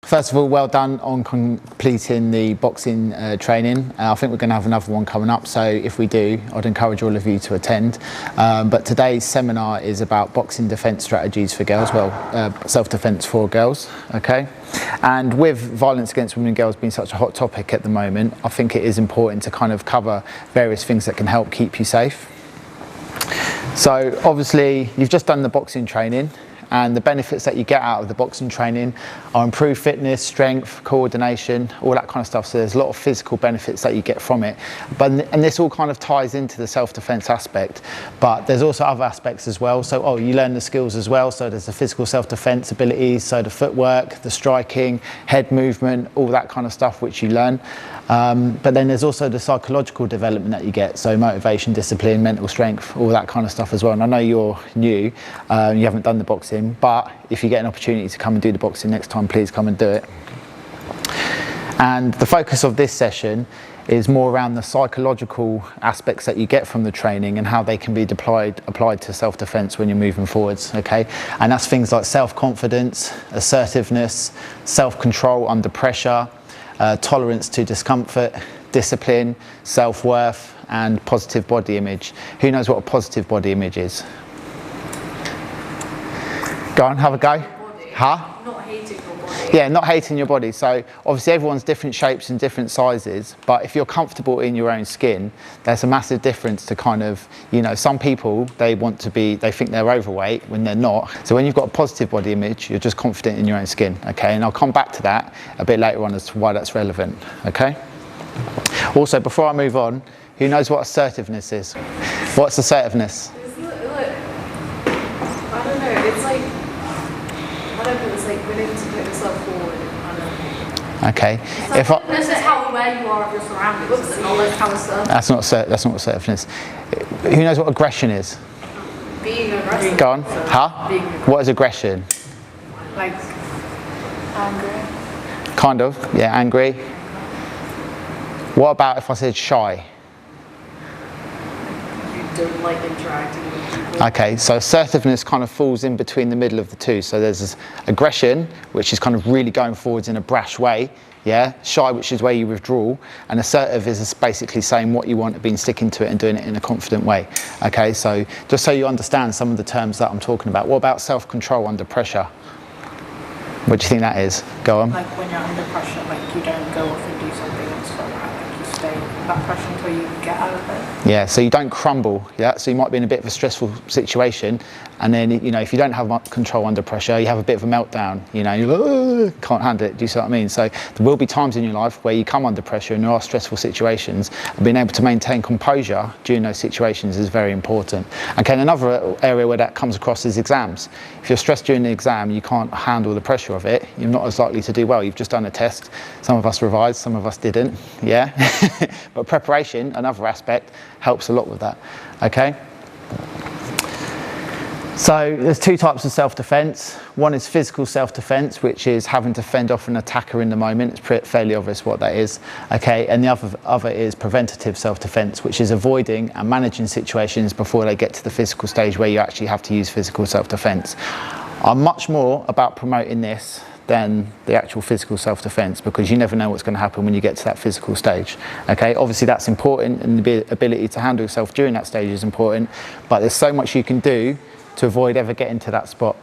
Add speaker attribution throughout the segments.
Speaker 1: First of all, well done on completing the boxing training. I think we're going to have another one coming up, so if we do, I'd encourage all of you to attend. But today's seminar is about boxing defence strategies for girls, self-defence for girls, okay? And with violence against women and girls being such a hot topic at the moment, I think it is important to kind of cover various things that can help keep you safe. So obviously, you've just done the boxing training, and the benefits that you get out of the boxing training are improved fitness, strength, coordination, all that kind of stuff. So there's a lot of physical benefits that you get from it. And this all kind of ties into the self-defense aspect, but there's also other aspects as well. So you learn the skills as well. So there's the physical self-defense abilities, so the footwork, the striking, head movement, all that kind of stuff which you learn. But then there's also the psychological development that you get, so motivation, discipline, mental strength, all that kind of stuff as well. And I know you're new, you haven't done the boxing, but if you get an opportunity to come and do the boxing next time, please come and do it. And the focus of this session is more around the psychological aspects that you get from the training and how they can be applied to self-defense when you're moving forwards, okay? And that's things like self-confidence, assertiveness, self-control under pressure, tolerance to discomfort, discipline, self-worth, and positive body image. Who knows what a positive body image is? Go on, have a go. Huh?
Speaker 2: Not hating your body.
Speaker 1: Yeah, not hating your body. So obviously everyone's different shapes and different sizes, but if you're comfortable in your own skin, there's a massive difference to kind of, some people, they think they're overweight when they're not. So when you've got a positive body image, you're just confident in your own skin, okay? And I'll come back to that a bit later on as to why that's relevant, okay? Also, before I move on, who knows what assertiveness is? What's assertiveness?
Speaker 2: I don't know, it's like, whatever, it's like willing to put yourself forward.
Speaker 1: Okay.
Speaker 2: This is where you are of your surroundings. It's not like how assertive.
Speaker 1: That's not assertiveness. Who knows what aggression is?
Speaker 2: Being aggressive.
Speaker 1: Go on. Huh?
Speaker 2: Being aggressive.
Speaker 1: What is aggression?
Speaker 2: Like angry.
Speaker 1: Kind of. Yeah, angry. What about if I said shy?
Speaker 2: You don't like interacting with people.
Speaker 1: Okay, so assertiveness kind of falls in between the middle of the two. So there's this aggression, which is kind of really going forwards in a brash way. Yeah, shy, which is where you withdraw, and assertive is basically saying what you want, being sticking to it and doing it in a confident way. Okay, so just so you understand some of the terms that I'm talking about. What about self-control under pressure? What do you think that is? Go on.
Speaker 2: Like when you're under pressure, like you don't go off and do something and stuff like that. Like you stay in that pressure until you get out of it.
Speaker 1: Yeah, so you don't crumble. Yeah, so you might be in a bit of a stressful situation, and then if you don't have control under pressure, you have a bit of a meltdown. You can't handle it. Do you see what I mean? So there will be times in your life where you come under pressure and there are stressful situations, and being able to maintain composure during those situations is very important. Okay, and another area where that comes across is exams. If you're stressed during the exam, you can't handle the pressure of it. You're not as likely to do well. You've just done a test. Some of us revised, some of us didn't. Yeah, but preparation, another aspect, helps a lot with that. Okay. So there's two types of self-defense. One is physical self-defense, which is having to fend off an attacker in the moment. It's fairly obvious what that is. Okay, and the other is preventative self-defense, which is avoiding and managing situations before they get to the physical stage where you actually have to use physical self-defense. I'm much more about promoting this than the actual physical self-defense, because you never know what's going to happen when you get to that physical stage. Okay, obviously that's important, and the ability to handle yourself during that stage is important, but there's so much you can do to avoid ever getting to that spot.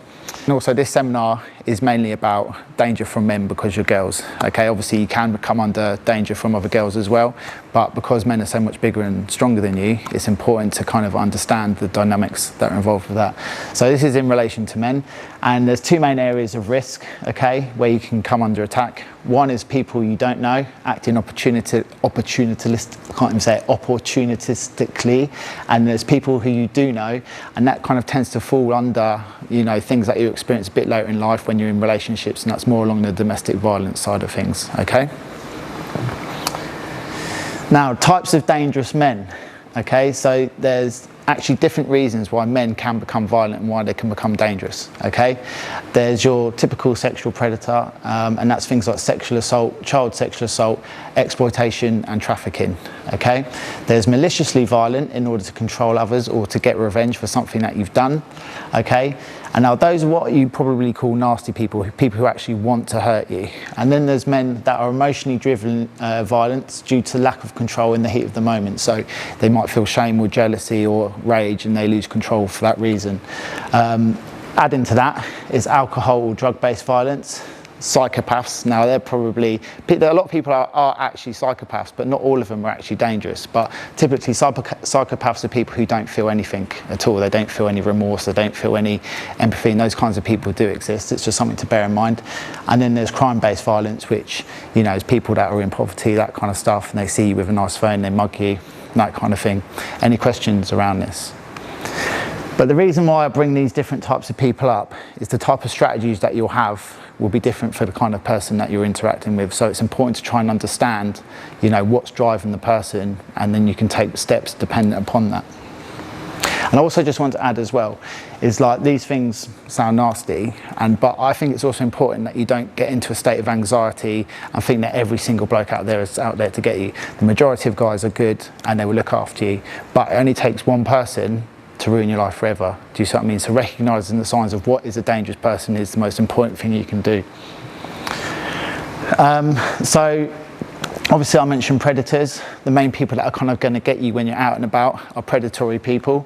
Speaker 1: And also this seminar is mainly about danger from men because you're girls. Okay, obviously you can come under danger from other girls as well, but because men are so much bigger and stronger than you, it's important to kind of understand the dynamics that are involved with that. So this is in relation to men, and there's two main areas of risk, okay, where you can come under attack. One is people you don't know acting opportunistically, and there's people who you do know, and that kind of tends to fall under things that you experience a bit later in life when you're in relationships, and that's more along the domestic violence side of things. Okay. Now, types of dangerous men. Okay, so there's actually different reasons why men can become violent and why they can become dangerous. Okay, there's your typical sexual predator, and that's things like sexual assault, child sexual assault, exploitation and trafficking. Okay, there's maliciously violent in order to control others or to get revenge for something that you've done. Okay, And now those are what you probably call nasty people who actually want to hurt you. And then there's men that are emotionally driven violence due to lack of control in the heat of the moment. So they might feel shame or jealousy or rage and they lose control for that reason. Adding to that is alcohol or drug-based violence. Psychopaths, now they're probably, a lot of people are actually psychopaths, but not all of them are actually dangerous. But typically psychopaths are people who don't feel anything at all. They don't feel any remorse, they don't feel any empathy, and those kinds of people do exist. It's just something to bear in mind. And then there's crime-based violence, which, you know, is people that are in poverty, that kind of stuff, and they see you with a nice phone, they mug you, that kind of thing. Any questions around this? But the reason why I bring these different types of people up is the type of strategies that you'll have will be different for the kind of person that you're interacting with. So it's important to try and understand, you know, what's driving the person, and then you can take steps dependent upon that. And I also just want to add as well, is like these things sound nasty, but I think it's also important that you don't get into a state of anxiety and think that every single bloke out there is out there to get you. The majority of guys are good and they will look after you, but it only takes one person to ruin your life forever. Do you see what I mean? So recognising the signs of what is a dangerous person is the most important thing you can do. So obviously I mentioned predators. The main people that are kind of going to get you when you're out and about are predatory people.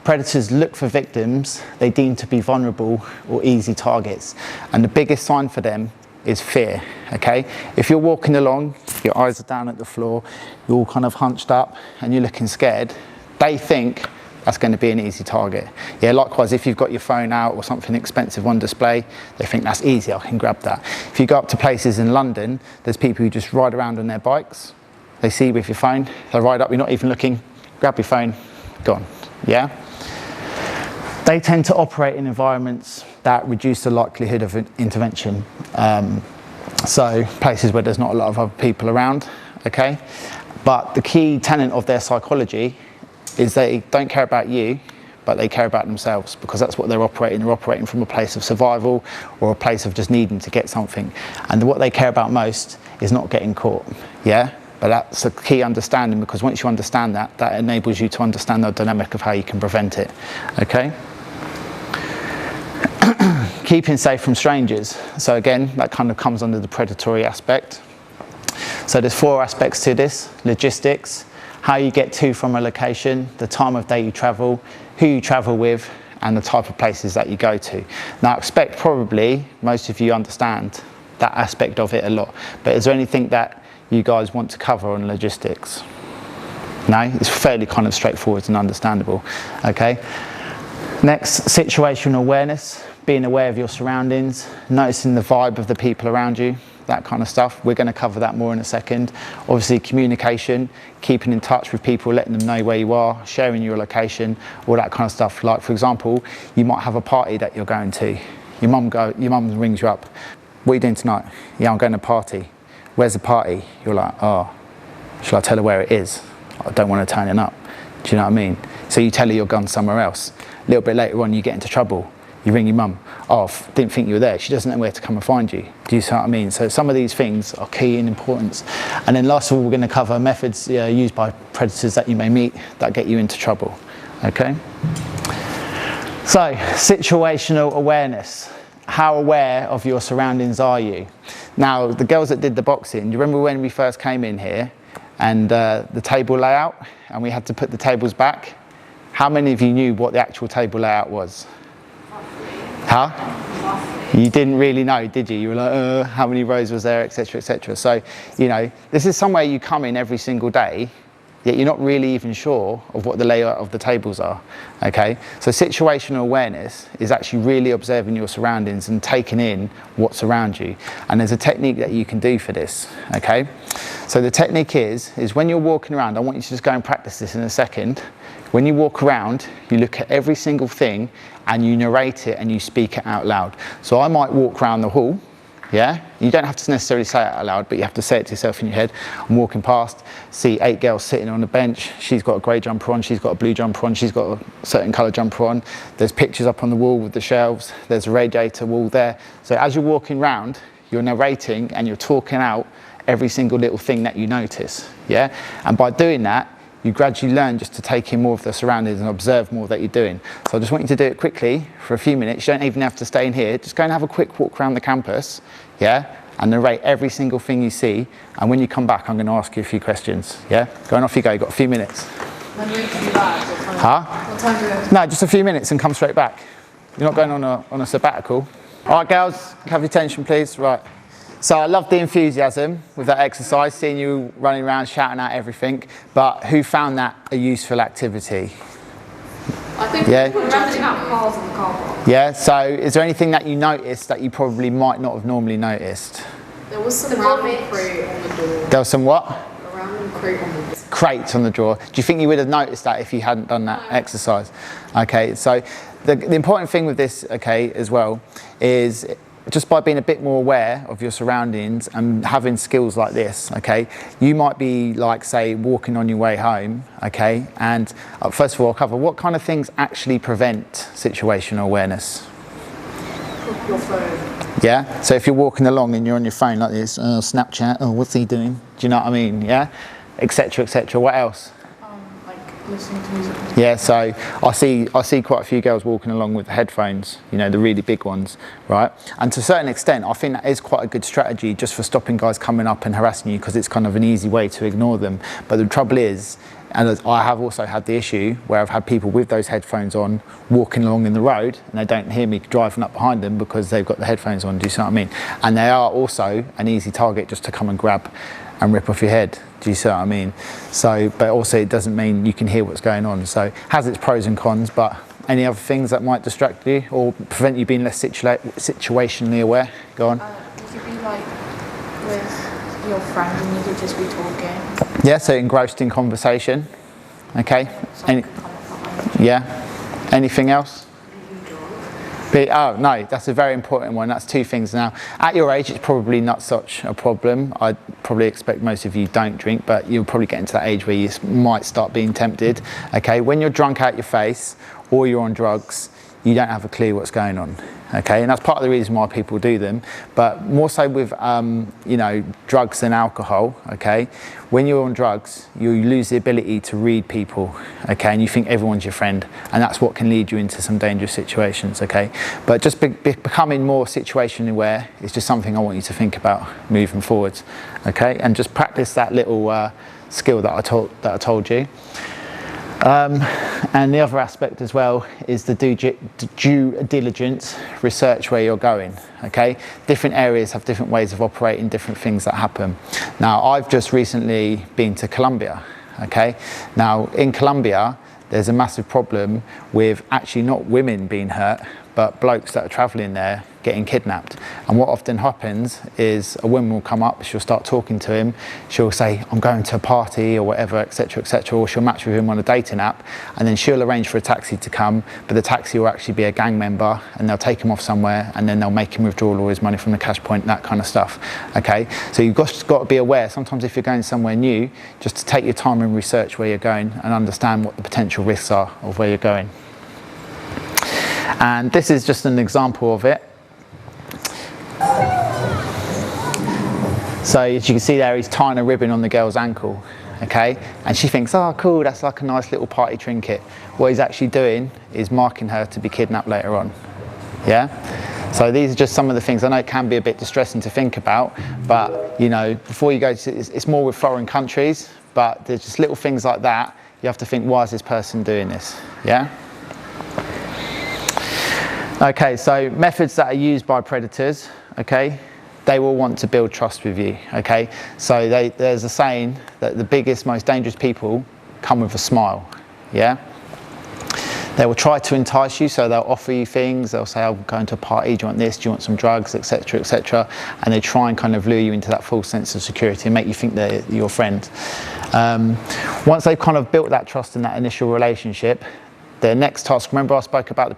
Speaker 1: Predators look for victims they deem to be vulnerable or easy targets, and the biggest sign for them is fear. Okay, if you're walking along, your eyes are down at the floor, you're all kind of hunched up and you're looking scared, they think that's going to be an easy target. Yeah, likewise, if you've got your phone out or something expensive on display, they think that's easy, I can grab that. If you go up to places in London, there's people who just ride around on their bikes. They see you with your phone, they ride up, you're not even looking, grab your phone, gone. Yeah? They tend to operate in environments that reduce the likelihood of intervention. So places where there's not a lot of other people around, okay? But the key tenet of their psychology is they don't care about you, but they care about themselves, because that's what they're operating. They're operating from a place of survival or a place of just needing to get something. And what they care about most is not getting caught, yeah? But that's a key understanding, because once you understand that, that enables you to understand the dynamic of how you can prevent it, okay? Keeping safe from strangers. So again, that kind of comes under the predatory aspect. So there's 4 aspects to this: logistics, how you get to from a location, the time of day you travel, who you travel with, and the type of places that you go to. Now I expect probably most of you understand that aspect of it a lot, but is there anything that you guys want to cover on logistics? No? It's fairly kind of straightforward and understandable, okay? Next, situational awareness, being aware of your surroundings, noticing the vibe of the people around you, that kind of stuff. We're going to cover that more in a second. Obviously communication, keeping in touch with people, letting them know where you are, sharing your location, all that kind of stuff. Like for example, you might have a party that you're going to. Your mum rings you up. What are you doing tonight? Yeah, I'm going to a party. Where's the party? You're like, oh, shall I tell her where it is? I don't want to turn it up. Do you know what I mean? So you tell her you're gone somewhere else. A little bit later on, you get into trouble. You ring your mum. Oh, didn't think you were there. She doesn't know where to come and find you. Do you see what I mean? So some of these things are key in importance. And then last of all, we're going to cover methods used by predators that you may meet that get you into trouble. Okay? So, situational awareness. How aware of your surroundings are you? Now, the girls that did the boxing, do you remember when we first came in here and the table layout, and we had to put the tables back? How many of you knew what the actual table layout was? Huh? You didn't really know, did you? You were like, how many rows was there, etc., etc. So, you know, this is somewhere you come in every single day, yet you're not really even sure of what the layout of the tables are, okay? So situational awareness is actually really observing your surroundings and taking in what's around you. And there's a technique that you can do for this, okay? So the technique is when you're walking around, I want you to just go and practice this in a second. When you walk around, you look at every single thing and you narrate it and you speak it out loud. So I might walk around the hall, yeah? You don't have to necessarily say it out loud, but you have to say it to yourself in your head. I'm walking past, see 8 girls sitting on a bench. She's got a grey jumper on, she's got a blue jumper on, she's got a certain colour jumper on. There's pictures up on the wall with the shelves. There's a radiator wall there. So as you're walking around, you're narrating and you're talking out every single little thing that you notice, yeah? And by doing that, you gradually learn just to take in more of the surroundings and observe more that you're doing. So I just want you to do it quickly for a few minutes. You don't even have to stay in here. Just go and have a quick walk around the campus, yeah? And narrate every single thing you see. And when you come back, I'm going to ask you a few questions, yeah? Go on, off you go. You've got a few minutes.
Speaker 2: When do we do that?
Speaker 1: Huh?
Speaker 2: What time do we?
Speaker 1: No, just a few minutes and come straight back. You're not going on a sabbatical. All right, girls, have your attention, please. Right. So I love the enthusiasm with that exercise, seeing you running around shouting out everything. But who found that a useful activity?
Speaker 2: I think
Speaker 1: Yeah.
Speaker 2: renting out cars in the car park.
Speaker 1: Yeah. So is there anything that you noticed that you probably might not have normally noticed?
Speaker 2: There was some random crate on the door.
Speaker 1: There was some what?
Speaker 2: A random crate on the door.
Speaker 1: Crates on the drawer. Do you think you would have noticed that if you hadn't done that exercise? Okay. So the important thing with this, okay, as well, is just by being a bit more aware of your surroundings and having skills like this, okay, you might be like, say, walking on your way home, okay, and first of all, I'll cover what kind of things actually prevent situational awareness.
Speaker 2: Your phone.
Speaker 1: Yeah, so if you're walking along and you're on your phone like this, Snapchat, oh, what's he doing? Do you know what I mean? Yeah, etc., etc. What else?
Speaker 2: Like listening to music.
Speaker 1: Yeah, so I see quite a few girls walking along with headphones, you know, the really big ones, right? And to a certain extent, I think that is quite a good strategy just for stopping guys coming up and harassing you, because it's kind of an easy way to ignore them. But the trouble is, and I have also had the issue where I've had people with those headphones on walking along in the road and they don't hear me driving up behind them because they've got the headphones on. Do you see what I mean? And they are also an easy target just to come and grab and rip off your head. Do you see what I mean? So, but also it doesn't mean you can hear what's going on. So it has its pros and cons, but any other things that might distract you or prevent you being less situationally aware? Go on.
Speaker 2: You could be like with your friend and you could just be talking.
Speaker 1: Yeah, so engrossed in conversation. Okay.
Speaker 2: Someone could come up behind you.
Speaker 1: Yeah. Anything else? Oh no, that's a very important one. That's two things now. At your age, it's probably not such a problem. I'd probably expect most of you don't drink, but you'll probably get into that age where you might start being tempted. Okay, when you're drunk out your face or you're on drugs, you don't have a clue what's going on. Okay, and that's part of the reason why people do them. But more so with you know, drugs and alcohol. Okay, when you're on drugs, you lose the ability to read people. Okay, and you think everyone's your friend, and that's what can lead you into some dangerous situations. Okay, but just becoming more situationally aware is just something I want you to think about moving forwards. Okay, and just practice that little skill that I told you. And the other aspect as well is the due diligence, research where you're going. Okay, different areas have different ways of operating, different things that happen. Now, I've just recently been to Colombia. Okay, now in Colombia, there's a massive problem with actually not women being hurt, but blokes that are travelling there getting kidnapped. And what often happens is a woman will come up, she'll start talking to him, she'll say, I'm going to a party or whatever, etc., etc., or she'll match with him on a dating app, and then she'll arrange for a taxi to come, but the taxi will actually be a gang member, and they'll take him off somewhere, and then they'll make him withdraw all his money from the cash point, that kind of stuff. Okay, so you've got to be aware, sometimes if you're going somewhere new, just to take your time and research where you're going and understand what the potential risks are of where you're going. And this is just an example of it. So as you can see there, he's tying a ribbon on the girl's ankle, okay? And she thinks, oh cool, that's like a nice little party trinket. What he's actually doing is marking her to be kidnapped later on, yeah? So these are just some of the things. I know it can be a bit distressing to think about, but you know, before you go to, it's more with foreign countries, but there's just little things like that. You have to think, why is this person doing this, yeah? Okay, so methods that are used by predators, okay, they will want to build trust with you, okay? So there's a saying that the biggest, most dangerous people come with a smile, yeah? They will try to entice you, so they'll offer you things, they'll say, I'm going to a party, do you want this, do you want some drugs, etc., etc., and they try and kind of lure you into that false sense of security and make you think they're your friend. Once they've kind of built that trust in that initial relationship, their next task, remember I spoke about the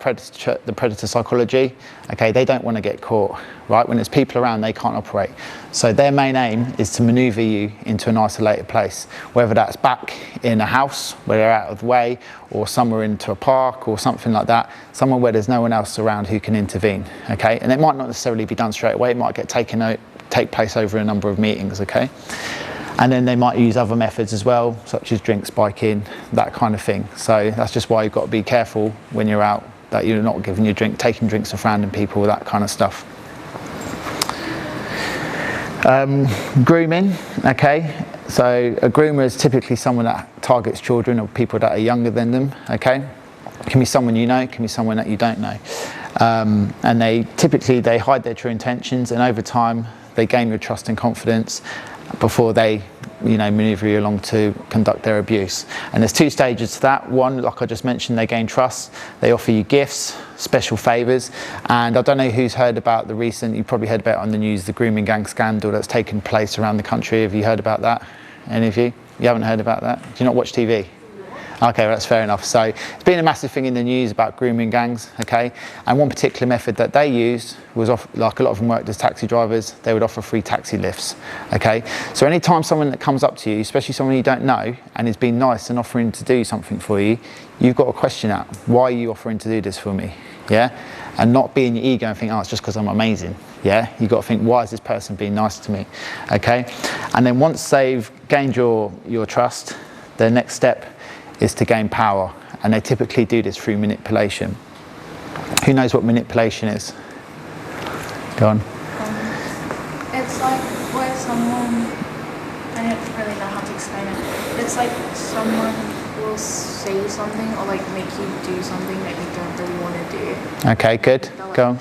Speaker 1: predator psychology? Okay, they don't want to get caught, right? When there's people around, they can't operate. So their main aim is to maneuver you into an isolated place, whether that's back in a house where they're out of the way, or somewhere into a park or something like that, somewhere where there's no one else around who can intervene, okay? And it might not necessarily be done straight away, it might take place over a number of meetings, okay? And then they might use other methods as well, such as drink spiking, that kind of thing. So that's just why you've got to be careful when you're out, that you're not giving your drink, taking drinks off random people, that kind of stuff. Grooming, okay. So a groomer is typically someone that targets children or people that are younger than them, okay. It can be someone you know, it can be someone that you don't know. And they typically hide their true intentions, and over time they gain your trust and confidence before they maneuver you along to conduct their abuse. And there's 2 stages to that. One, like I just mentioned, they gain trust, they offer you gifts, special favours. And I don't know who's heard about the recent, you probably heard about it on the news, the grooming gang scandal that's taken place around the country. Have you heard about that? Any of you? You haven't heard about that? Do you not watch TV? Okay, well, that's fair enough. So it's been a massive thing in the news about grooming gangs, okay? And one particular method that they used was, like a lot of them worked as taxi drivers, they would offer free taxi lifts, okay? So anytime someone that comes up to you, especially someone you don't know, and is being nice and offering to do something for you, you've got to question that. Why are you offering to do this for me, yeah? And not be in your ego and think, oh, it's just because I'm amazing, yeah? You've got to think, why is this person being nice to me, okay? And then once they've gained your trust, the next step is to gain power, and they typically do this through manipulation. Who knows what manipulation is? Go on.
Speaker 3: It's like where someone, I don't really know how to explain it. It's like someone will say something or like make you do something that you don't really want to do.
Speaker 1: Okay, good.
Speaker 3: Like
Speaker 1: Go on.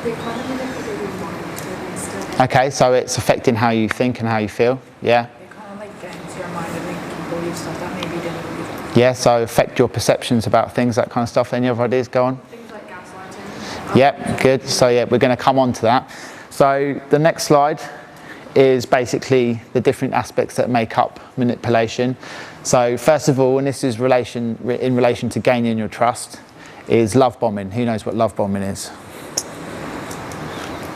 Speaker 3: they kind of manipulate your mind instead.
Speaker 1: Okay, so it's affecting how you think and how you feel, yeah?
Speaker 2: They kind of like get into your mind and make you believe stuff that maybe didn't believe.
Speaker 1: Yeah, so affect your perceptions about things, that kind of stuff. Any other ideas? Go on.
Speaker 3: Things like gaslighting.
Speaker 1: Yep, good. So yeah, we're going to come on to that. So the next slide is basically the different aspects that make up manipulation. So first of all, and this is in relation to gaining your trust, is love bombing. Who knows what love bombing is?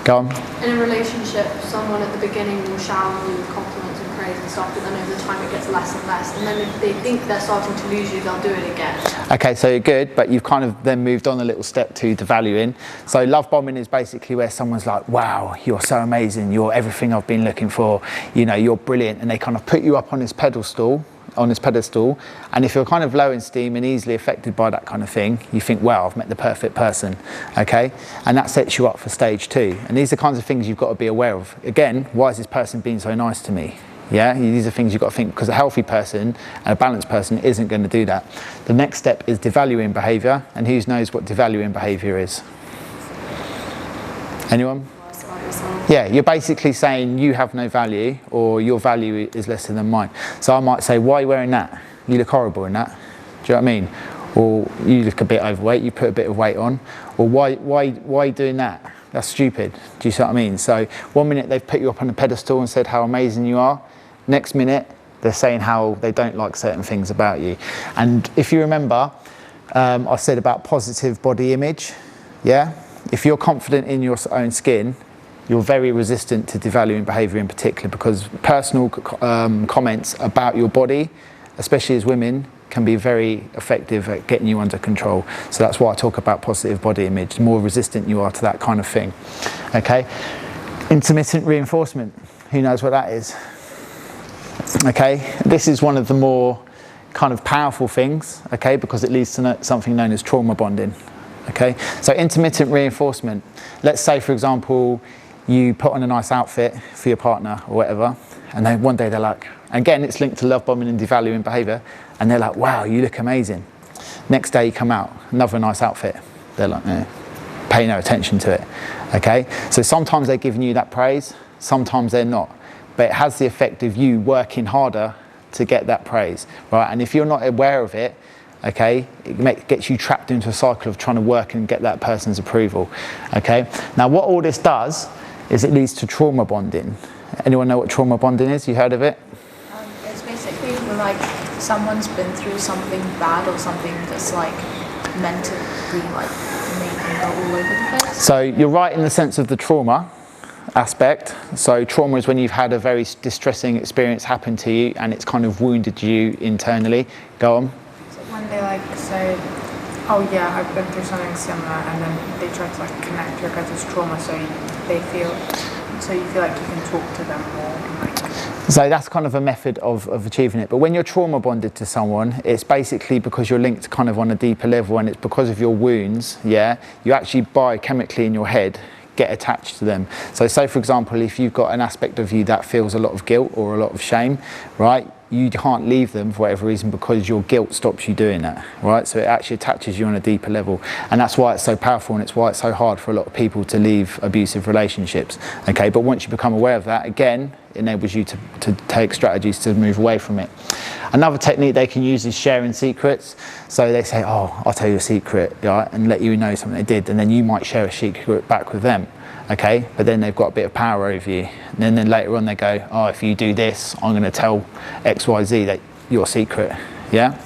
Speaker 1: Go on.
Speaker 3: In a relationship, someone at the beginning will shower you with compliments and praise and stuff, but then over time it gets less and less. And then if they think they're starting to lose you, they'll do it again.
Speaker 1: Okay, so you're good, but you've kind of then moved on a little step to devaluing. So love bombing is basically where someone's like, wow, you're so amazing, you're everything I've been looking for, you're brilliant, and they kind of put you up on this pedestal, and if you're kind of low in steam and easily affected by that kind of thing, you think, wow, I've met the perfect person, okay? And that sets you up for stage 2. And these are kinds of things you've got to be aware of. Again, why is this person being so nice to me? Yeah, these are things you've got to think, because a healthy person and a balanced person isn't going to do that. The next step is devaluing behaviour, and who knows what devaluing behaviour is? Anyone? Yeah, you're basically saying you have no value, or your value is lesser than mine. So I might say, why are you wearing that? You look horrible in that. Do you know what I mean? Or you look a bit overweight, you put a bit of weight on. Or why are you doing that? That's stupid. Do you see what I mean? So one minute they've put you up on a pedestal and said how amazing you are. Next minute, they're saying how they don't like certain things about you. And if you remember, I said about positive body image, yeah? If you're confident in your own skin, you're very resistant to devaluing behaviour in particular, because personal comments about your body, especially as women, can be very effective at getting you under control. So that's why I talk about positive body image. The more resistant you are to that kind of thing, okay? Intermittent reinforcement, who knows what that is? Okay, this is one of the more kind of powerful things, okay, because it leads to something known as trauma bonding, okay? So intermittent reinforcement, let's say for example, you put on a nice outfit for your partner or whatever, and then one day they're like, again, it's linked to love bombing and devaluing behaviour, and they're like, wow, you look amazing. Next day you come out, another nice outfit. They're like, pay no attention to it, okay? So sometimes they're giving you that praise, sometimes they're not, but it has the effect of you working harder to get that praise, right? And if you're not aware of it, okay, it gets you trapped into a cycle of trying to work and get that person's approval, okay? Now what all this does is it leads to trauma bonding. Anyone know what trauma bonding is? You heard of it?
Speaker 3: It's basically when like someone's been through something bad or something that's like meant to be like make them go all over the place.
Speaker 1: So you're right in the sense of the trauma aspect. So trauma is when you've had a very distressing experience happen to you and it's kind of wounded you internally. Go on.
Speaker 2: So when they like say, oh yeah, I've been through something similar, and then they try to like connect your guys' trauma, so you feel like you can talk to them more.
Speaker 1: So that's kind of a method of achieving it. But when you're trauma bonded to someone, it's basically because you're linked kind of on a deeper level, and it's because of your wounds, yeah, you actually biochemically in your head get attached to them. So say for example, if you've got an aspect of you that feels a lot of guilt or a lot of shame, right, you can't leave them for whatever reason because your guilt stops you doing that, right? So it actually attaches you on a deeper level, and that's why it's so powerful, and it's why it's so hard for a lot of people to leave abusive relationships, okay? But once you become aware of that, again, it enables you to take strategies to move away from it. Another technique they can use is sharing secrets. So they say, oh, I'll tell you a secret, right, and let you know something they did, and then you might share a secret back with them. Okay, but then they've got a bit of power over you. And then later on they go, oh, if you do this, I'm going to tell XYZ that your secret, yeah?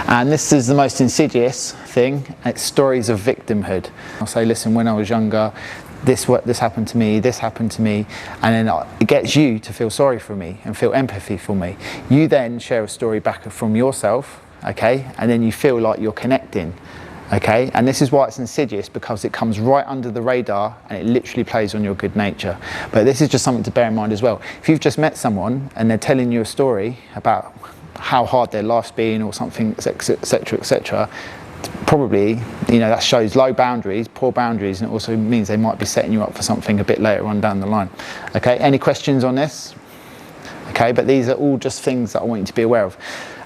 Speaker 1: And this is the most insidious thing. It's stories of victimhood. I'll say, listen, when I was younger, this happened to me, this happened to me, and then it gets you to feel sorry for me and feel empathy for me. You then share a story back from yourself, okay, and then you feel like you're connecting. Okay, and this is why it's insidious, because it comes right under the radar and it literally plays on your good nature. But this is just something to bear in mind as well. If you've just met someone and they're telling you a story about how hard their life's been or something, etc., etc., probably, you know, that shows low boundaries, poor boundaries, and it also means they might be setting you up for something a bit later on down the line. Okay, any questions on this? Okay, but these are all just things that I want you to be aware of.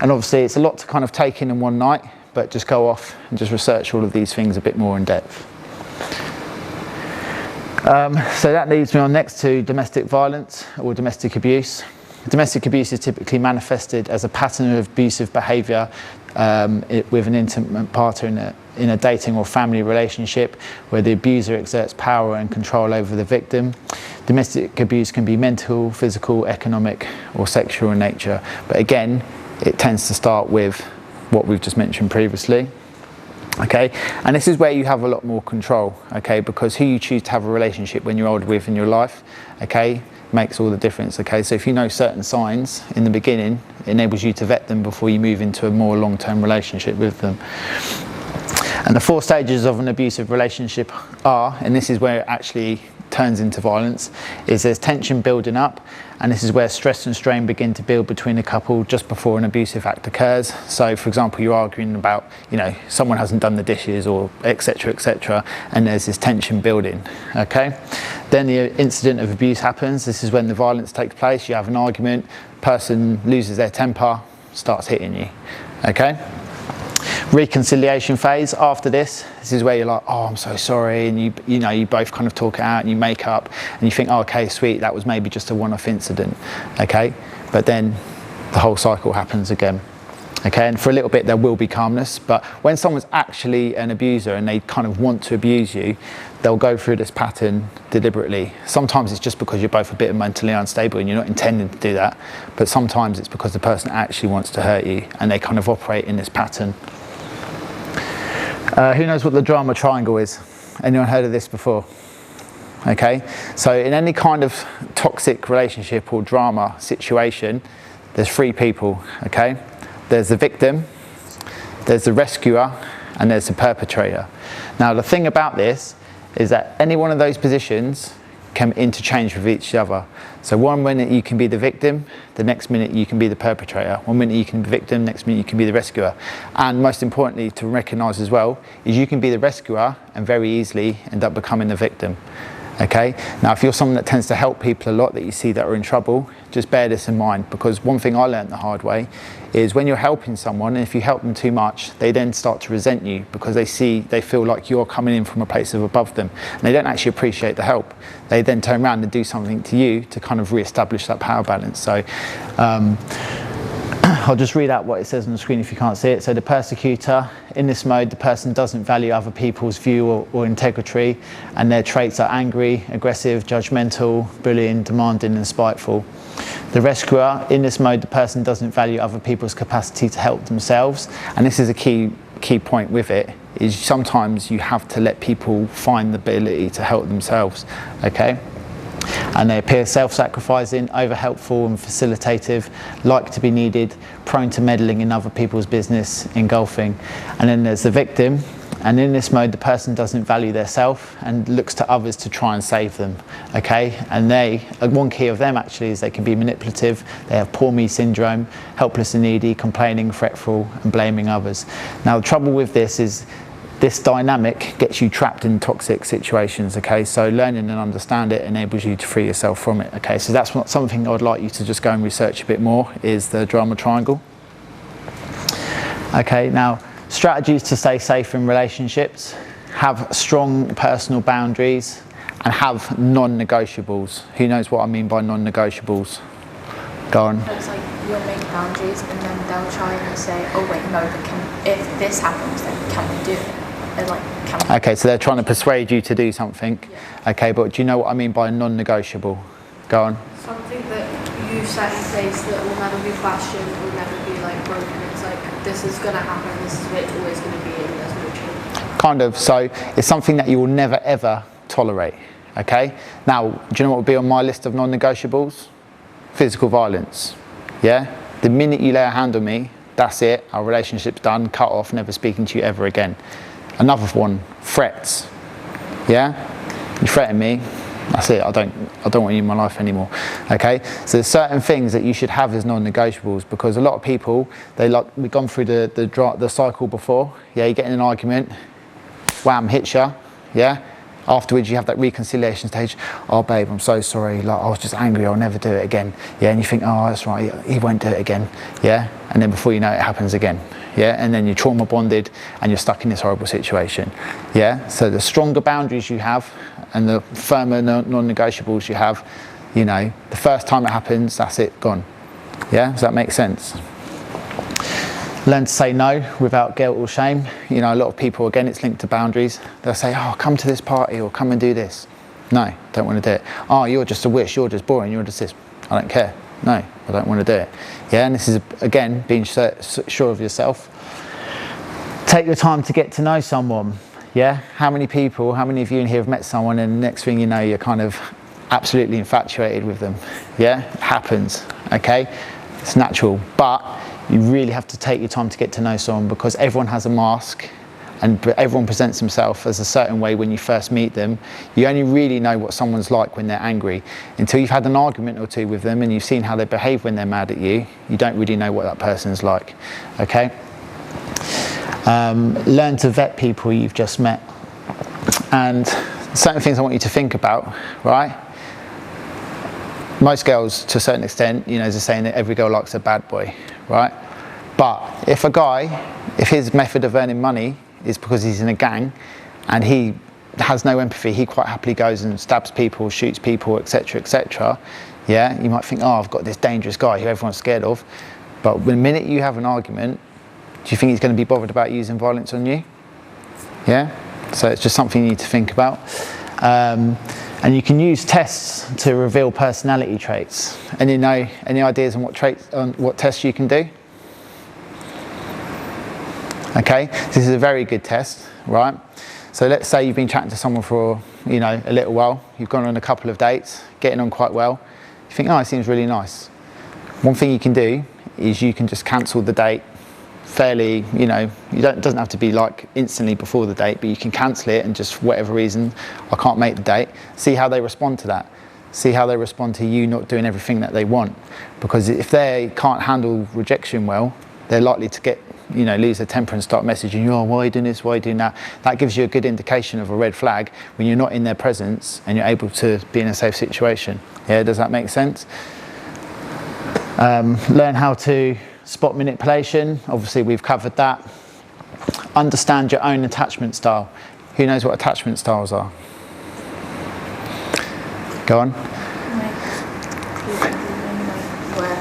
Speaker 1: And obviously it's a lot to kind of take in one night, but just go off and just research all of these things a bit more in depth. So that leads me on next to domestic violence or domestic abuse. Domestic abuse is typically manifested as a pattern of abusive behaviour with an intimate partner in a dating or family relationship where the abuser exerts power and control over the victim. Domestic abuse can be mental, physical, economic or sexual in nature, but again, it tends to start with what we've just mentioned previously. Okay, and this is where you have a lot more control, okay, because who you choose to have a relationship when you're older with in your life, okay, makes all the difference. Okay, so if you know certain signs in the beginning, it enables you to vet them before you move into a more long-term relationship with them. And the 4 stages of an abusive relationship are, and this is where it actually turns into violence, is there's tension building up, and this is where stress and strain begin to build between a couple just before an abusive act occurs. So for example, you're arguing about, you know, someone hasn't done the dishes or etc., and there's this tension building, okay? Then the incident of abuse happens. This is when the violence takes place. You have an argument, person loses their temper, starts hitting you, okay? Reconciliation phase. After this is where you're like, oh, I'm so sorry, and you know, you both kind of talk it out and you make up and you think, oh, okay, sweet, that was maybe just a one-off incident, okay? But then the whole cycle happens again, okay? And for a little bit there will be calmness, but when someone's actually an abuser and they kind of want to abuse you, they'll go through this pattern deliberately. Sometimes it's just because you're both a bit mentally unstable and you're not intending to do that, but sometimes it's because the person actually wants to hurt you and they kind of operate in this pattern. Who knows what the drama triangle is? Anyone heard of this before? Okay, so in any kind of toxic relationship or drama situation, there's 3 people, okay? There's the victim, there's the rescuer, and there's the perpetrator. Now the thing about this is that any one of those positions can interchange with each other. So one minute you can be the victim, the next minute you can be the perpetrator. One minute you can be the victim, next minute you can be the rescuer. And most importantly to recognise as well, is you can be the rescuer and very easily end up becoming the victim. Okay, now if you're someone that tends to help people a lot that you see that are in trouble, just bear this in mind, because one thing I learned the hard way is when you're helping someone, and if you help them too much, they then start to resent you because they feel like you're coming in from a place of above them and they don't actually appreciate the help. They then turn around and do something to you to kind of re-establish that power balance. So I'll just read out what it says on the screen if you can't see it. So the persecutor, in this mode, the person doesn't value other people's view or integrity, and their traits are angry, aggressive, judgmental, bullying, demanding and spiteful. The rescuer, in this mode, the person doesn't value other people's capacity to help themselves, and this is a key point with it, is sometimes you have to let people find the ability to help themselves, okay? And they appear self-sacrificing, over-helpful and facilitative, like to be needed, prone to meddling in other people's business, engulfing. And then there's the victim, And in this mode, the person doesn't value their self and looks to others to try and save them, okay? And one key of them actually is they can be manipulative, they have poor me syndrome, helpless and needy, complaining, fretful, and blaming others. Now, the trouble with this is this dynamic gets you trapped in toxic situations, okay? So learning and understand it enables you to free yourself from it, okay? So that's something I would like you to just go and research a bit more, is the drama triangle. Okay, now, strategies to stay safe in relationships: have strong personal boundaries and have non-negotiables. Who knows what I mean by non-negotiables? Go on.
Speaker 3: It's like you'll make boundaries and then they'll try and say, oh wait, no, but if this happens, then can we do it? And like, can we?
Speaker 1: Okay, so they're trying to persuade you to do something.
Speaker 3: Yeah.
Speaker 1: Okay, but do you know what I mean by non-negotiable? Go on.
Speaker 4: Something that you set in place that will never be questioned, will never be like broken. It's like, this is going to happen, this is what it's always going to be, and there's no change.
Speaker 1: Kind of, so it's something that you will never ever tolerate, okay? Now, do you know what would be on my list of non-negotiables? Physical violence, yeah? The minute you lay a hand on me, that's it, our relationship's done, cut off, never speaking to you ever again. Another one, threats, yeah? You threaten me, that's it, I don't want you in my life anymore, okay? So there's certain things that you should have as non-negotiables, because a lot of people, we've gone through the cycle before, yeah? You get in an argument, wham, hits you, yeah? Afterwards you have that reconciliation stage. Oh babe, I'm so sorry, like, I was just angry, I'll never do it again, yeah? And you think, oh that's right, he won't do it again, yeah? And then before you know it, it happens again, yeah? And then you're trauma bonded and you're stuck in this horrible situation, yeah? So the stronger boundaries you have and the firmer non-negotiables you have, you know, the first time it happens, that's it, gone, yeah? Does that make sense? Learn to say no without guilt or shame. You know, a lot of people, again, it's linked to boundaries. They'll say, oh, come to this party or come and do this. No, don't want to do it. Oh, you're just a wish, you're just boring, you're just this. I don't care. No, I don't want to do it. Yeah, and this is, again, being sure of yourself. Take your time to get to know someone. Yeah, how many of you in here have met someone and the next thing you know, you're kind of absolutely infatuated with them? Yeah, it happens, okay? It's natural, but you really have to take your time to get to know someone, because everyone has a mask and everyone presents himself as a certain way when you first meet them. You only really know what someone's like when they're angry. Until you've had an argument or two with them and you've seen how they behave when they're mad at you, you don't really know what that person's like, okay? Learn to vet people you've just met. And certain things I want you to think about, right? Most girls, to a certain extent, you know, there's a saying that every girl likes a bad boy, right? But if a guy, if his method of earning money is because he's in a gang and he has no empathy, he quite happily goes and stabs people, shoots people, etc., yeah, you might think, oh, I've got this dangerous guy who everyone's scared of. But the minute you have an argument, do you think he's going to be bothered about using violence on you? Yeah? So it's just something you need to think about. And you can use tests to reveal personality traits. And you know, any ideas on what tests you can do? Okay, this is a very good test, right? So let's say you've been chatting to someone for, you know, a little while. You've gone on a couple of dates, getting on quite well. You think, oh, it seems really nice. One thing you can do is you can just cancel the date fairly, you know, it doesn't have to be like instantly before the date, but you can cancel it and just for whatever reason, I can't make the date. See how they respond to that. See how they respond to you not doing everything that they want. Because if they can't handle rejection well, they're likely to get, you know, lose their temper and start messaging you, oh, why are you doing this, why are you doing that? That gives you a good indication of a red flag when you're not in their presence and you're able to be in a safe situation. Yeah, does that make sense? Learn how to spot manipulation. Obviously, we've covered that. Understand your own attachment style. Who knows what attachment styles are? Go on.
Speaker 3: Where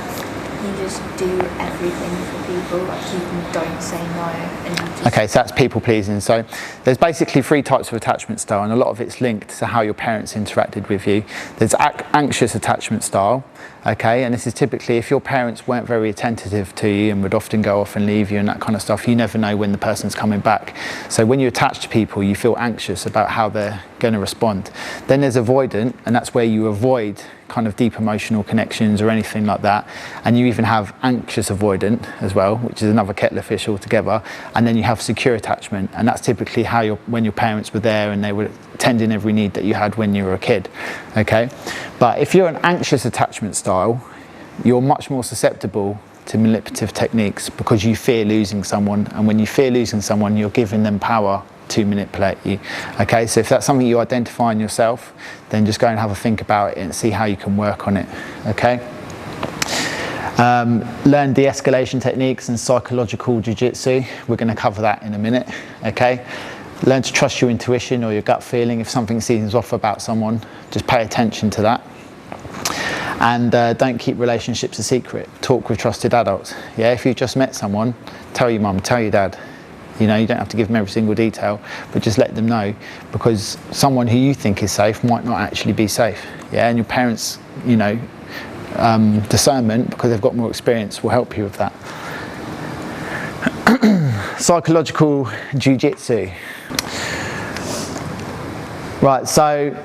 Speaker 3: you just do everything for people, like you don't say no, and you just...
Speaker 1: Okay, so that's people pleasing. So there's basically 3 types of attachment style, and a lot of it's linked to how your parents interacted with you. There's anxious attachment style, okay, and this is typically if your parents weren't very attentive to you and would often go off and leave you and that kind of stuff, you never know when the person's coming back. So when you attach to people, you feel anxious about how they're going to respond. Then there's avoidant, and that's where you avoid kind of deep emotional connections or anything like that. And you even have anxious avoidant as well, which is another kettle of fish altogether. And then you have secure attachment, and that's typically how when your parents were there and they were tending every need that you had when you were a kid. Okay, but if you're an anxious attachment style, you're much more susceptible to manipulative techniques because you fear losing someone, and when you fear losing someone, you're giving them power to manipulate you. Okay, so if that's something you identify in yourself, then just go and have a think about it and see how you can work on it. Okay. Learn de-escalation techniques and psychological jiu-jitsu. We're going to cover that in a minute. Okay. Learn to trust your intuition or your gut feeling. If something seems off about someone, just pay attention to that. And don't keep relationships a secret. Talk with trusted adults. Yeah, if you've just met someone, tell your mum, tell your dad. You know, you don't have to give them every single detail, but just let them know, because someone who you think is safe might not actually be safe. Yeah, and your parents, you know, discernment, because they've got more experience, will help you with that. Psychological jiu-jitsu. Right, so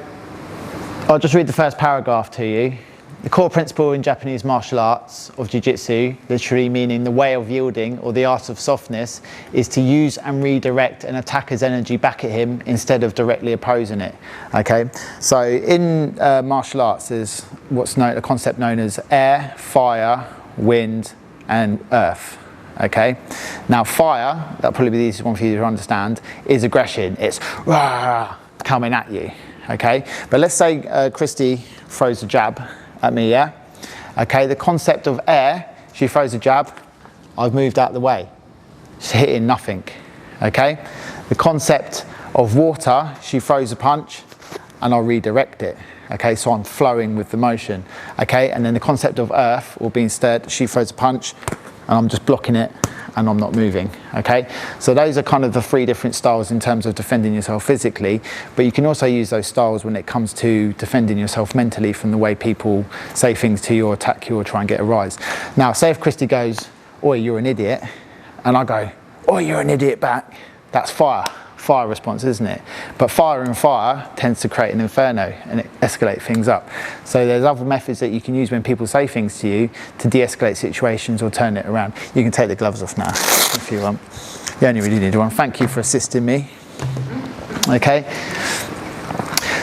Speaker 1: I'll just read the first paragraph to you. The core principle in Japanese martial arts of jiu-jitsu, literally meaning the way of yielding or the art of softness, is to use and redirect an attacker's energy back at him instead of directly opposing it. Okay, so in martial arts there's a concept known as air, fire, wind, and earth. Okay, now fire, that'll probably be the easiest one for you to understand, is aggression. It's rah, coming at you. Okay, but let's say Christy throws a jab at me, yeah? Okay, the concept of air, she throws a jab, I've moved out the way. She's hitting nothing, okay? The concept of water, she throws a punch and I'll redirect it, okay? So I'm flowing with the motion, okay? And then the concept of earth will be instead, she throws a punch and I'm just blocking it and I'm not moving, okay? So those are kind of the three different styles in terms of defending yourself physically, but you can also use those styles when it comes to defending yourself mentally from the way people say things to you or attack you or try and get a rise. Now, say if Christy goes, "Oi, you're an idiot," and I go, "Oi, you're an idiot" back, that's fire response, isn't it? But fire and fire tends to create an inferno and it escalate things up. So there's other methods that you can use when people say things to you to de-escalate situations or turn it around. You can take the gloves off now if you want. You only really need one. Thank you for assisting me. Okay.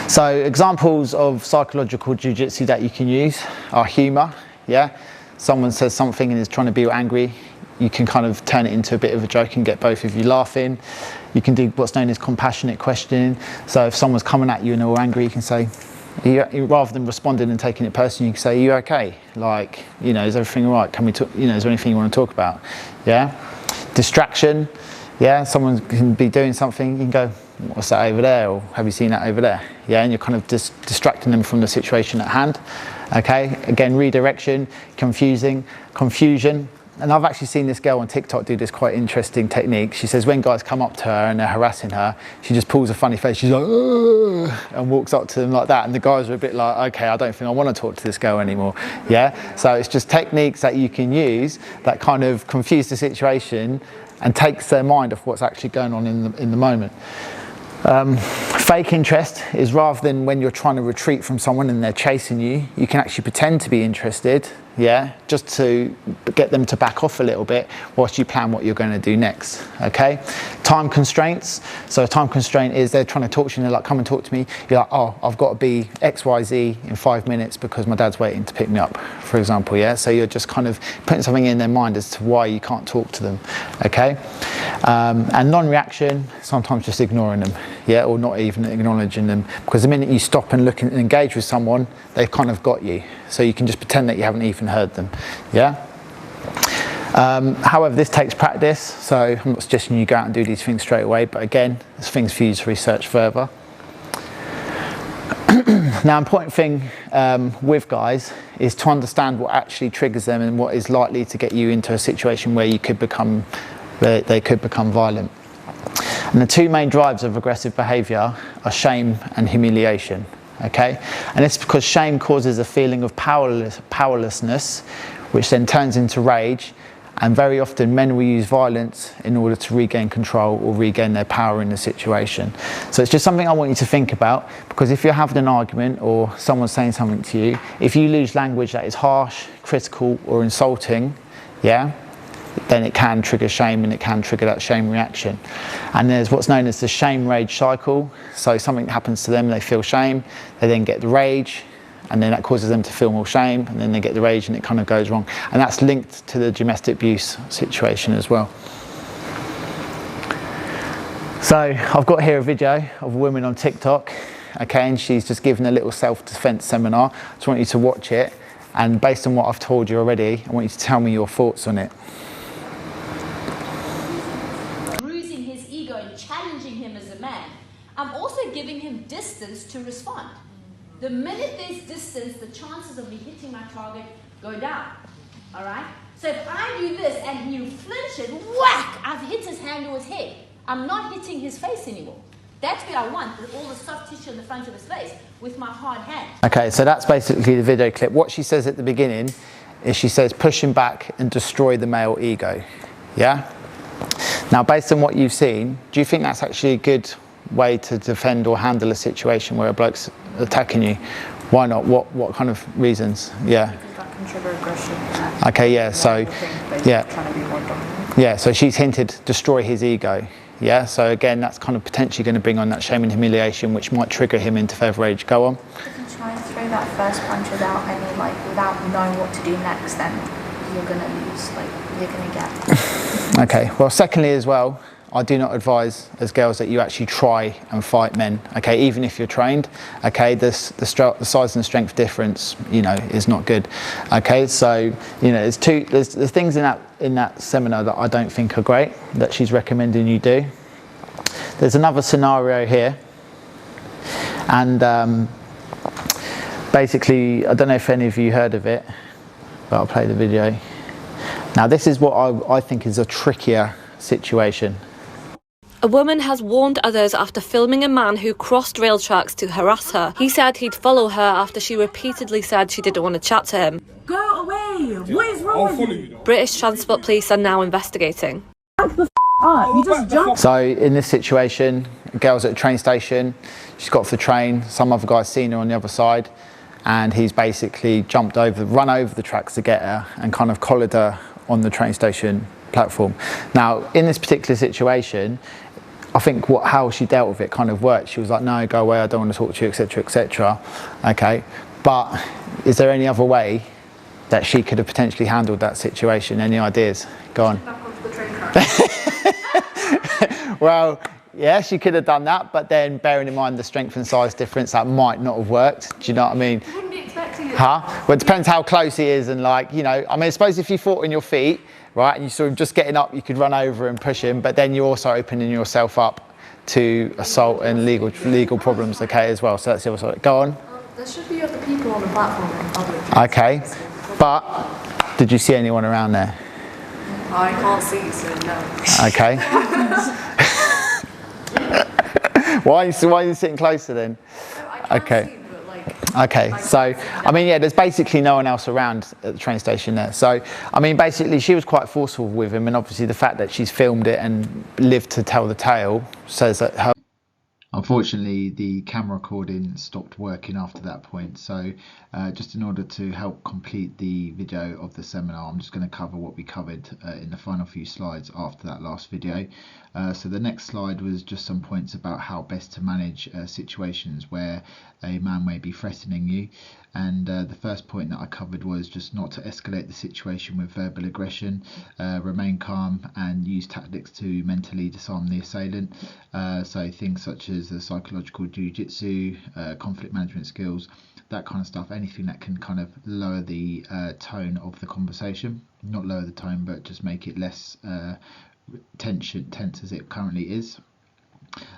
Speaker 1: So examples of psychological jiu-jitsu that you can use are humour. Yeah. Someone says something and is trying to be angry. You can kind of turn it into a bit of a joke and get both of you laughing. You can do what's known as compassionate questioning. So if someone's coming at you and they're all angry, you can say, rather than responding and taking it personally, you can say, "Are you okay? Like, you know, is everything all right? Can we talk, you know, is there anything you want to talk about?" Yeah. Distraction. Yeah. Someone can be doing something, you can go, "What's that over there?" Or, "Have you seen that over there?" Yeah. And you're kind of just distracting them from the situation at hand. Okay. Again, redirection, confusion. And I've actually seen this girl on TikTok do this quite interesting technique. She says when guys come up to her and they're harassing her, she just pulls a funny face. She's like, "Ugh," and walks up to them like that. And the guys are a bit like, "Okay, I don't think I want to talk to this girl anymore." Yeah. So it's just techniques that you can use that kind of confuse the situation and takes their mind off what's actually going on in the moment. Fake interest is rather than when you're trying to retreat from someone and they're chasing you, you can actually pretend to be interested, yeah, just to get them to back off a little bit whilst you plan what you're going to do next, okay? Time constraints. So a time constraint is they're trying to talk to you and they're like, "Come and talk to me." You're like, "Oh, I've got to be XYZ in 5 minutes because my dad's waiting to pick me up," for example, yeah? So you're just kind of putting something in their mind as to why you can't talk to them, okay? And non-reaction, sometimes just ignoring them, yeah, or not even acknowledging them, because the minute you stop and look and engage with someone, they've kind of got you. So you can just pretend that you haven't even heard them, yeah? However, this takes practice, so I'm not suggesting you go out and do these things straight away, but again, there's things for you to research further. Now, important thing with guys is to understand what actually triggers them and what is likely to get you into a situation where they could become violent. And the two main drives of aggressive behaviour are shame and humiliation. Okay, and it's because shame causes a feeling of powerlessness, which then turns into rage, And very often men will use violence in order to regain control or regain their power in the situation. So it's just something I want you to think about, because if you're having an argument or someone's saying something to you, if you use language that is harsh, critical or insulting, yeah, then it can trigger shame and it can trigger that shame reaction. And there's what's known as the shame rage cycle. So something happens to them, they feel shame, they then get the rage, and then that causes them to feel more shame, and then they get the rage and it kind of goes wrong. And that's linked to the domestic abuse situation as well. So I've got here a video of a woman on TikTok, okay, and she's just given a little self-defense seminar. I just want you to watch it, and based on what I've told you already, I want you to tell me your thoughts on it.
Speaker 5: Bruising his ego and challenging him as a man. I'm also giving him distance to respond. The minute there's distance, the chances of me hitting my target go down, all right? So if I do this and he flinches, whack, I've hit his hand or his head. I'm not hitting his face anymore. That's what I want, with all the soft tissue in the front of his face, with my hard hand.
Speaker 1: Okay, so that's basically the video clip. What she says at the beginning is she says, push him back and destroy the male ego, yeah? Now, based on what you've seen, do you think that's actually a good way to defend or handle a situation where a bloke's attacking you? Why not? What kind of reasons? Yeah.
Speaker 2: That can trigger aggression.
Speaker 1: Okay, yeah, so, yeah.
Speaker 2: Trying to be more dominant.
Speaker 1: Yeah, so she's hinted, destroy his ego. Yeah, so again, that's kind of potentially going to bring on that shame and humiliation, which might trigger him into further rage. Go on.
Speaker 3: If you try and throw that first punch without any, like, without knowing what to do next, then you're going to lose, like, you're going to get...
Speaker 1: Okay, well, secondly as well, I do not advise as girls that you actually try and fight men, okay, even if you're trained, okay, the size and strength difference, you know, is not good, okay, so, you know, there's things in that seminar that I don't think are great, that she's recommending you do. There's another scenario here, and basically, I don't know if any of you heard of it, but I'll play the video. Now, this is what I think is a trickier situation.
Speaker 6: A woman has warned others after filming a man who crossed rail tracks to harass her. He said he'd follow her after she repeatedly said she didn't want to chat to him.
Speaker 7: Go away! What is wrong with you?
Speaker 6: British Transport Police are now investigating.
Speaker 7: You just jumped.
Speaker 1: So in this situation, a girl's at a train station, she's got off the train, some other guy's seen her on the other side, and he's basically run over the tracks to get her and kind of collared her on the train station platform. Now, in this particular situation, I think how she dealt with it kind of worked. She was like, no, go away, I don't want to talk to you, etc., etc. Okay, but is there any other way that she could have potentially handled that situation? Any ideas? Go on.
Speaker 2: Back onto the train track.
Speaker 1: Well, yeah, she could have done that, but then bearing in mind the strength and size difference, that might not have worked. Do you know what I mean?
Speaker 2: You wouldn't be expecting it.
Speaker 1: Huh? Well, it depends how close he is, and like, you know, I mean, I suppose if you fought on your feet, right, and you saw him just getting up, you could run over and push him, but then you're also opening yourself up to assault and legal problems, okay, as well. So that's the other side. Go on.
Speaker 4: There should be other people on the platform and other
Speaker 1: Okay, but did you see anyone around there?
Speaker 2: I can't see, so no.
Speaker 1: Okay. Why are you sitting closer then? Okay. Okay, so, I mean, yeah, there's basically no one else around at the train station there. So, I mean, basically, she was quite forceful with him, and obviously the fact that she's filmed it and lived to tell the tale says that her... Unfortunately, the camera recording stopped working after that point, so just in order to help complete the video of the seminar, I'm just going to cover what we covered in the final few slides after that last video. So the next slide was just some points about how best to manage situations where a man may be threatening you, and the first point that I covered was just not to escalate the situation with verbal aggression, remain calm and use tactics to mentally disarm the assailant, so things such as the psychological jiu-jitsu, conflict management skills, that kind of stuff, anything that can kind of lower the tone of the conversation, not lower the tone but just make it less tense as it currently is.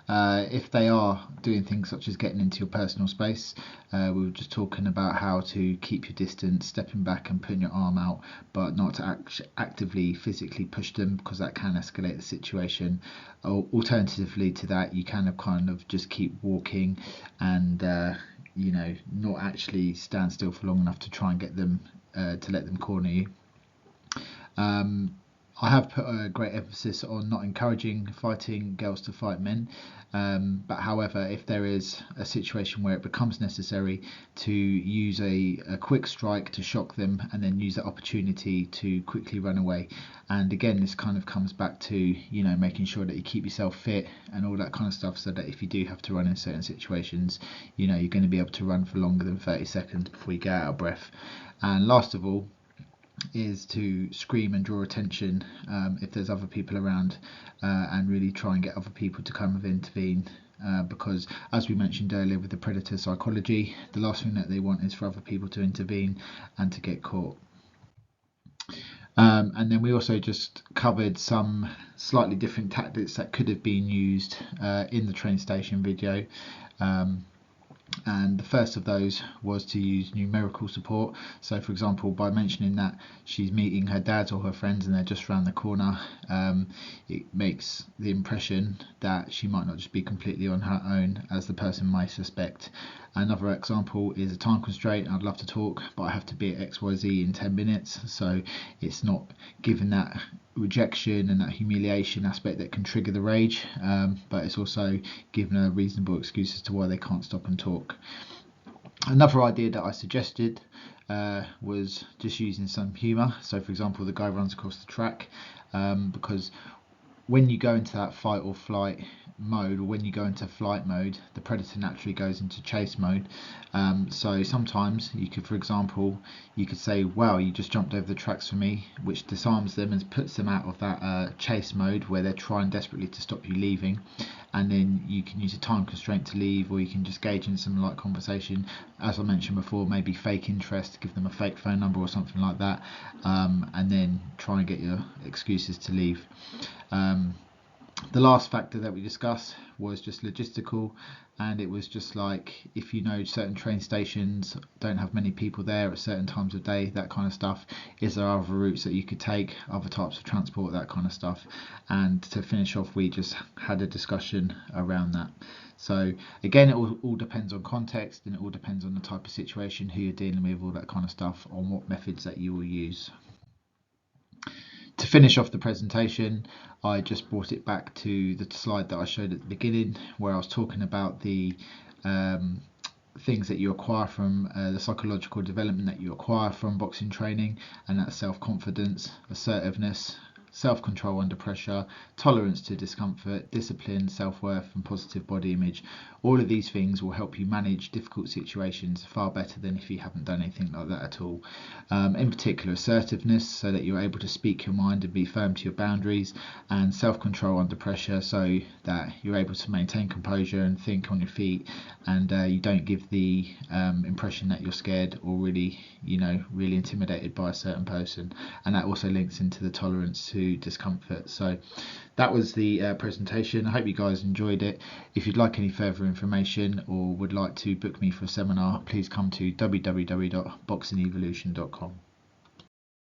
Speaker 1: If they are doing things such as getting into your personal space, we were just talking about how to keep your distance, stepping back and putting your arm out, but not to actively physically push them, because that can escalate the situation. Alternatively to that, you can kind of just keep walking and you know, not actually stand still for long enough to try and get them to let them corner you. I have put a great emphasis on not encouraging fighting girls to fight men, but however, if there is a situation where it becomes necessary to use a quick strike to shock them and then use that opportunity to quickly run away. And again, this kind of comes back to, you know, making sure that you keep yourself fit and all that kind of stuff, so that if you do have to run in certain situations, you know, you're going to be able to run for longer than 30 seconds before you get out of breath. And last of all, is to scream and draw attention if there's other people around, and really try and get other people to kind of intervene, because as we mentioned earlier with the predator psychology, the last thing that they want is for other people to intervene and to get caught. And then we also just covered some slightly different tactics that could have been used in the train station video. And the first of those was to use numerical support. So for example, by mentioning that she's meeting her dad or her friends and they're just around the corner, it makes the impression that she might not just be completely on her own as the person might suspect. Another example is a time constraint. I'd love to talk, but I have to be at XYZ in 10 minutes. So it's not given that rejection and that humiliation aspect that can trigger the rage, but it's also given a reasonable excuse as to why they can't stop and talk. Another idea that I suggested was just using some humour. So for example, the guy runs across the track, because when you go into that fight or flight mode, or when you go into flight mode, the predator naturally goes into chase mode. So sometimes you could, for example, you could say, wow, you just jumped over the tracks for me, which disarms them and puts them out of that chase mode where they're trying desperately to stop you leaving. And then you can use a time constraint to leave, or you can just gauge in some light conversation, as I mentioned before, maybe fake interest, give them a fake phone number or something like that, and then try and get your excuses to leave. The last factor that we discussed was just logistical, and it was just like, if you know certain train stations don't have many people there at certain times of day, that kind of stuff, is there other routes that you could take, other types of transport, that kind of stuff. And to finish off, we just had a discussion around that. So again, it all depends on context, and it all depends on the type of situation, who you're dealing with, all that kind of stuff, on what methods that you will use. To finish off the presentation, I just brought it back to the slide that I showed at the beginning, where I was talking about the things that you acquire from the psychological development that you acquire from boxing training, and that's self-confidence, assertiveness, self-control under pressure, tolerance to discomfort, discipline, self-worth and positive body image. All of these things will help you manage difficult situations far better than if you haven't done anything like that at all. In particular, assertiveness, so that you're able to speak your mind and be firm to your boundaries, and self-control under pressure, so that you're able to maintain composure and think on your feet, and you don't give the impression that you're scared or really intimidated by a certain person. And that also links into the tolerance to discomfort. So that was the presentation. I hope you guys enjoyed it. If you'd like any further information or would like to book me for a seminar, please come to www.boxingevolution.com.